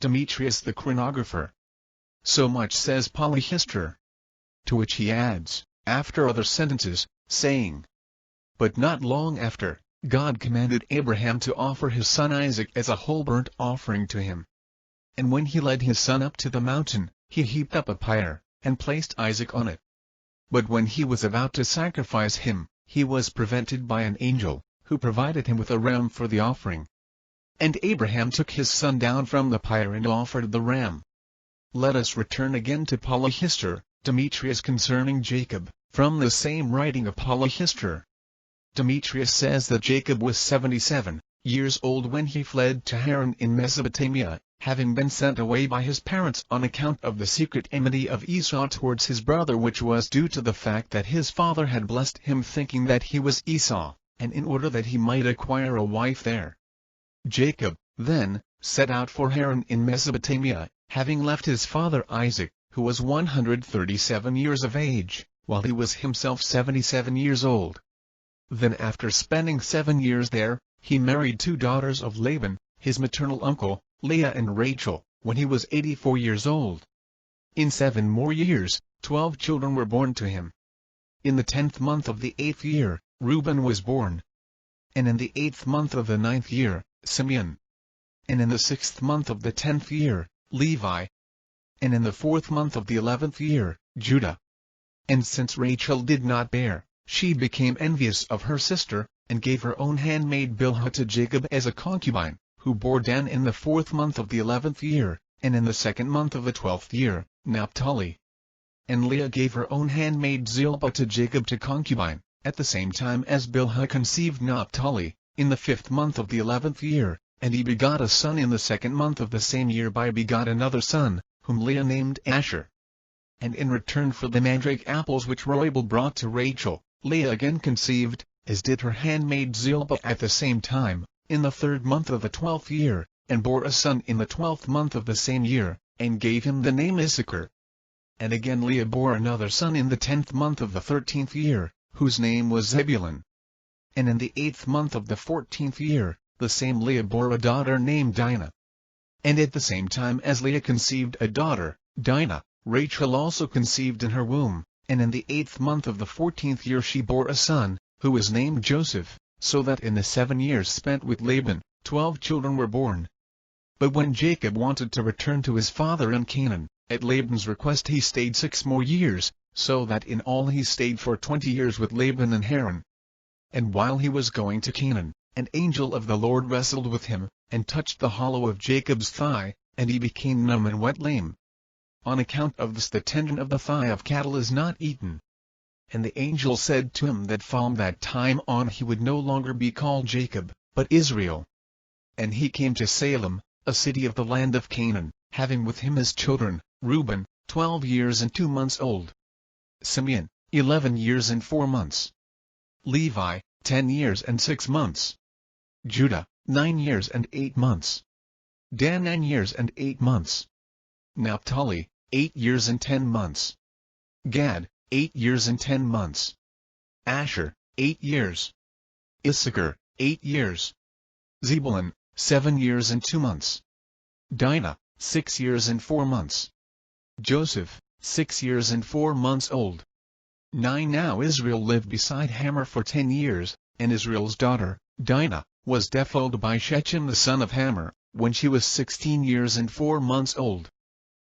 Demetrius the Chronographer. So much says polyhistor. To which he adds, after other sentences, saying, but not long after, God commanded Abraham to offer his son Isaac as a whole burnt offering to him. And when he led his son up to the mountain, he heaped up a pyre, and placed Isaac on it. But when he was about to sacrifice him, he was prevented by an angel, who provided him with a ram for the offering. And Abraham took his son down from the pyre and offered the ram. Let us return again to polyhistor, Demetrius concerning Jacob, from the same writing of polyhistor. Demetrius says that Jacob was 77 years old when he fled to Haran in Mesopotamia, having been sent away by his parents on account of the secret enmity of Esau towards his brother, which was due to the fact that his father had blessed him thinking that he was Esau, and in order that he might acquire a wife there. Jacob, then, set out for Haran in Mesopotamia, having left his father Isaac, who was 137 years of age, while he was himself 77 years old. Then after spending 7 years there, he married 2 daughters of Laban, his maternal uncle, Leah and Rachel, when he was 84 years old. In 7 more years, 12 children were born to him. In the 10th month of the 8th year, Reuben was born. And in the 8th month of the 9th year, Simeon. And in the 6th month of the 10th year, Levi. And in the 4th month of the 11th year, Judah. And since Rachel did not bear, she became envious of her sister, and gave her own handmaid Bilhah to Jacob as a concubine, who bore Dan in the 4th month of the 11th year, and in the 2nd month of the 12th year, Naphtali. And Leah gave her own handmaid Zilpah to Jacob to concubine, at the same time as Bilhah conceived Naphtali, in the 5th month of the 11th year, and he begot a son in the 2nd month of the same year by begot another son, whom Leah named Asher. And in return for the mandrake apples which Reuel brought to Rachel, Leah again conceived, as did her handmaid Zilpah at the same time, in the 3rd month of the 12th year, and bore a son in the 12th month of the same year, and gave him the name Issachar. And again Leah bore another son in the 10th month of the 13th year, whose name was Zebulun. And in the 8th month of the 14th year, the same Leah bore a daughter named Dinah. And at the same time as Leah conceived a daughter, Dinah, Rachel also conceived in her womb, and in the 8th month of the 14th year she bore a son, who was named Joseph, so that in the 7 years spent with Laban, 12 children were born. But when Jacob wanted to return to his father in Canaan, at Laban's request he stayed 6 more years, so that in all he stayed for 20 years with Laban in Haran. And while he was going to Canaan, an angel of the Lord wrestled with him, and touched the hollow of Jacob's thigh, and he became numb and went lame. On account of this the tendon of the thigh of cattle is not eaten. And the angel said to him that from that time on he would no longer be called Jacob, but Israel. And he came to Salem, a city of the land of Canaan, having with him his children, Reuben, 12 years and 2 months old. Simeon, 11 years and 4 months. Levi, 10 years and 6 months. Judah, 9 years and 8 months. Dan 9 years and 8 months. Naphtali, 8 years and 10 months. Gad, 8 years and 10 months. Asher, 8 years. Issachar, 8 years. Zebulun, 7 years and 2 months. Dinah, 6 years and 4 months. Joseph, 6 years and 4 months old. Now Israel lived beside Hamor for 10 years, and Israel's daughter, Dinah, was defiled by Shechem the son of Hamor, when she was 16 years and 4 months old.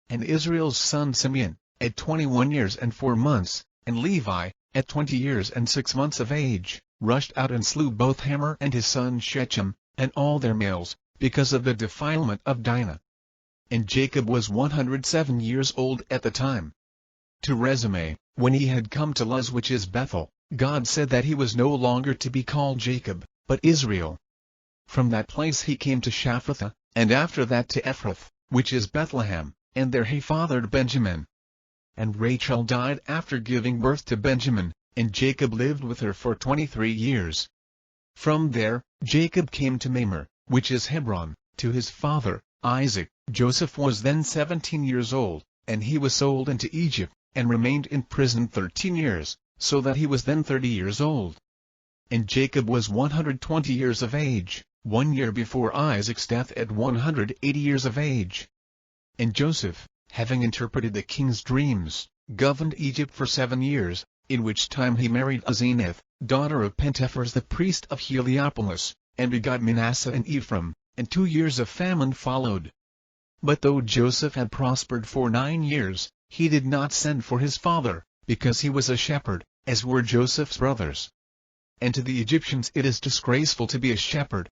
And Israel's son Simeon, at 21 years and 4 months, and Levi, at 20 years and 6 months of age, rushed out and slew both Hamor and his son Shechem, and all their males, because of the defilement of Dinah. And Jacob was 107 years old at the time. To resume, when he had come to Luz, which is Bethel, God said that he was no longer to be called Jacob, but Israel. From that place he came to Shaphatha, and after that to Ephrath, which is Bethlehem, and there he fathered Benjamin. And Rachel died after giving birth to Benjamin, and Jacob lived with her for 23 years. From there, Jacob came to Mamre, which is Hebron, to his father, Isaac. Joseph was then 17 years old, and he was sold into Egypt, and remained in prison 13 years, so that he was then 30 years old. And Jacob was 120 years of age, 1 year before Isaac's death at 180 years of age. And Joseph, having interpreted the king's dreams, governed Egypt for 7 years, in which time he married Asenath, daughter of Pentephers the priest of Heliopolis, and begot Manasseh and Ephraim, and 2 years of famine followed. But though Joseph had prospered for 9 years, he did not send for his father, because he was a shepherd, as were Joseph's brothers. And to the Egyptians it is disgraceful to be a shepherd.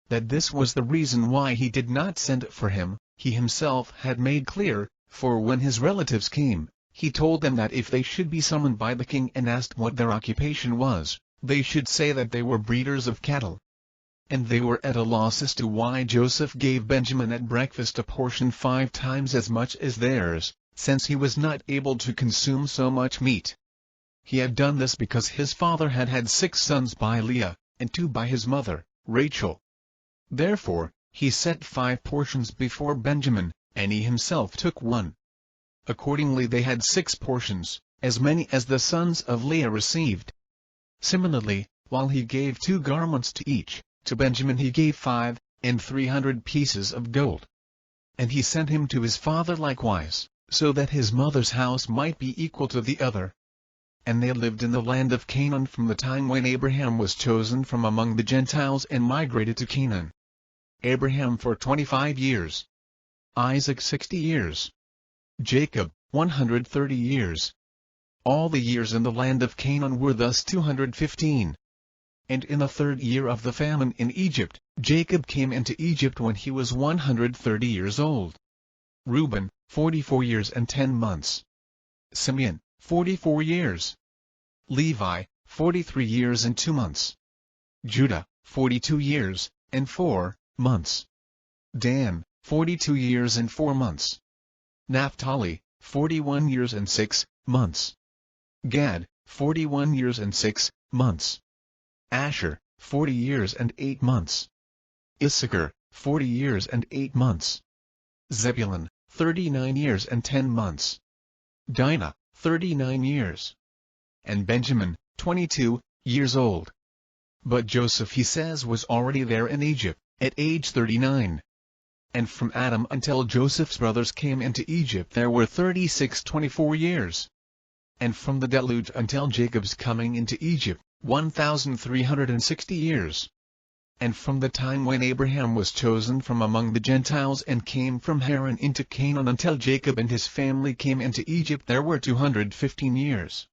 That this was the reason why he did not send for him, he himself had made clear, for when his relatives came, he told them that if they should be summoned by the king and asked what their occupation was, they should say that they were breeders of cattle. And they were at a loss as to why Joseph gave Benjamin at breakfast a portion 5 times as much as theirs, since he was not able to consume so much meat. He had done this because his father had had 6 sons by Leah, and 2 by his mother, Rachel. Therefore, he set 5 portions before Benjamin, and he himself took 1. Accordingly they had 6 portions, as many as the sons of Leah received. Similarly, while he gave 2 garments to each, to Benjamin he gave 5, and 300 pieces of gold. And he sent him to his father likewise, so that his mother's house might be equal to the other. And they lived in the land of Canaan from the time when Abraham was chosen from among the Gentiles and migrated to Canaan. Abraham for 25 years. Isaac 60 years. Jacob, 130 years. All the years in the land of Canaan were thus 215. And in the 3rd year of the famine in Egypt, Jacob came into Egypt when he was 130 years old. Reuben, 44 years and 10 months. Simeon, 44 years. Levi, 43 years and 2 months. Judah, 42 years, and 4 months. Dan, 42 years and 4 months. Naphtali, 41 years and 6 months. Gad, 41 years and 6 months. Asher, 40 years and 8 months. Issachar, 40 years and 8 months. Zebulun, 39 years and 10 months. Dinah, 39 years. And Benjamin, 22 years old. But Joseph, he says, was already there in Egypt, at age 39. And from Adam until Joseph's brothers came into Egypt there were 24 years. And from the deluge until Jacob's coming into Egypt, 1,360 years. And from the time when Abraham was chosen from among the Gentiles and came from Haran into Canaan until Jacob and his family came into Egypt there were 215 years.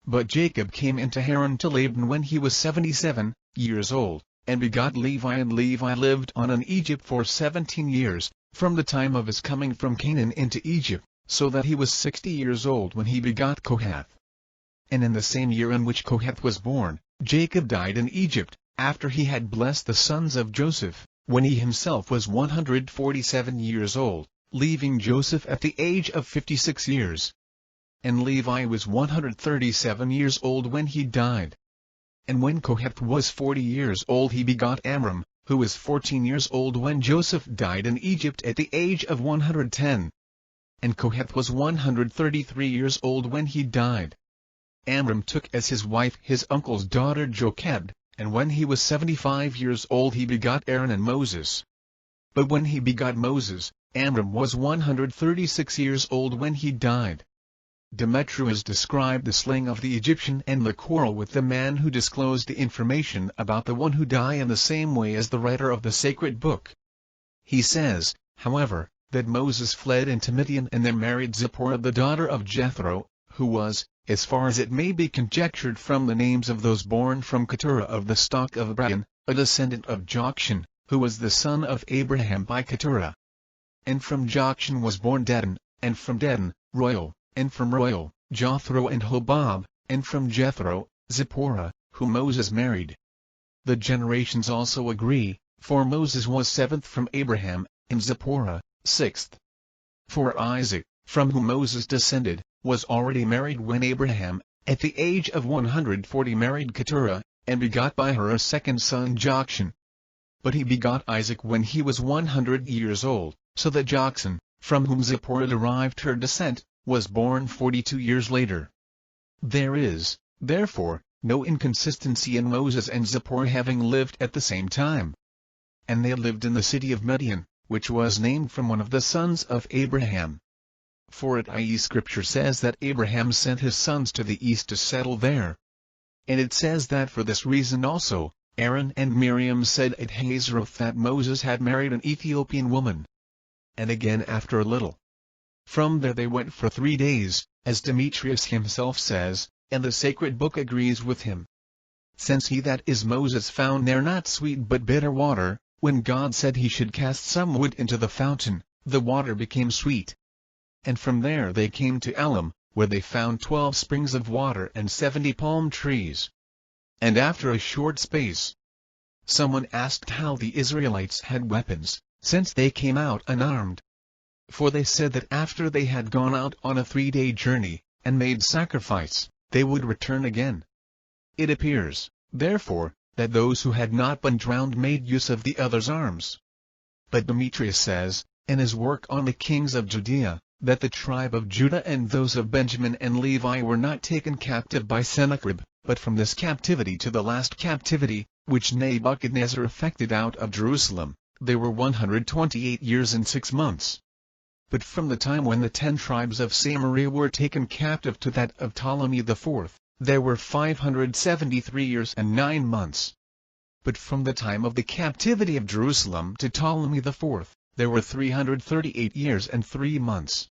But Jacob came into Haran to Laban when he was 77 years old, and begot Levi, and Levi lived on in Egypt for 17 years, from the time of his coming from Canaan into Egypt, so that he was 60 years old when he begot Kohath. And in the same year in which Kohath was born, Jacob died in Egypt, after he had blessed the sons of Joseph, when he himself was 147 years old, leaving Joseph at the age of 56 years. And Levi was 137 years old when he died. And when Kohath was 40 years old he begot Amram, who was 14 years old when Joseph died in Egypt at the age of 110. And Kohath was 133 years old when he died. Amram took as his wife his uncle's daughter Jochebed, and when he was 75 years old he begot Aaron and Moses. But when he begot Moses, Amram was 136 years old when he died. Demetrius described the slaying of the Egyptian and the quarrel with the man who disclosed the information about the one who died in the same way as the writer of the sacred book. He says, however, that Moses fled into Midian and there married Zipporah the daughter of Jethro, who was, as far as it may be conjectured from the names of those born from Keturah of the stock of Abraham, a descendant of Jokshan, who was the son of Abraham by Keturah. And from Jokshan was born Dedan, and from Dedan, Royal, and from Royal, Jethro and Hobab, and from Jethro, Zipporah, whom Moses married. The generations also agree, for Moses was 7th from Abraham, and Zipporah, 6th. For Isaac, from whom Moses descended, was already married when Abraham, at the age of 140 married Keturah, and begot by her a second son Jokshan. But he begot Isaac when he was 100 years old, so that Jokshan, from whom Zipporah derived her descent, was born 42 years later. There is, therefore, no inconsistency in Moses and Zipporah having lived at the same time. And they lived in the city of Midian, which was named from one of the sons of Abraham. For it i.e. Scripture says that Abraham sent his sons to the east to settle there. And it says that for this reason also, Aaron and Miriam said at Hazeroth that Moses had married an Ethiopian woman. And again after a little. From there they went for 3 days, as Demetrius himself says, and the sacred book agrees with him. Since he that is Moses found there not sweet but bitter water, when God said he should cast some wood into the fountain, the water became sweet. And from there they came to Elim, where they found 12 springs of water and 70 palm trees. And after a short space, someone asked how the Israelites had weapons, since they came out unarmed. For they said that after they had gone out on a 3-day journey, and made sacrifice, they would return again. It appears, therefore, that those who had not been drowned made use of the others' arms. But Demetrius says, in his work on the kings of Judea, that the tribe of Judah and those of Benjamin and Levi were not taken captive by Sennacherib, but from this captivity to the last captivity, which Nebuchadnezzar effected out of Jerusalem, they were 128 years and 6 months. But from the time when the 10 tribes of Samaria were taken captive to that of Ptolemy IV, there were 573 years and 9 months. But from the time of the captivity of Jerusalem to Ptolemy IV, there were 338 years and 3 months.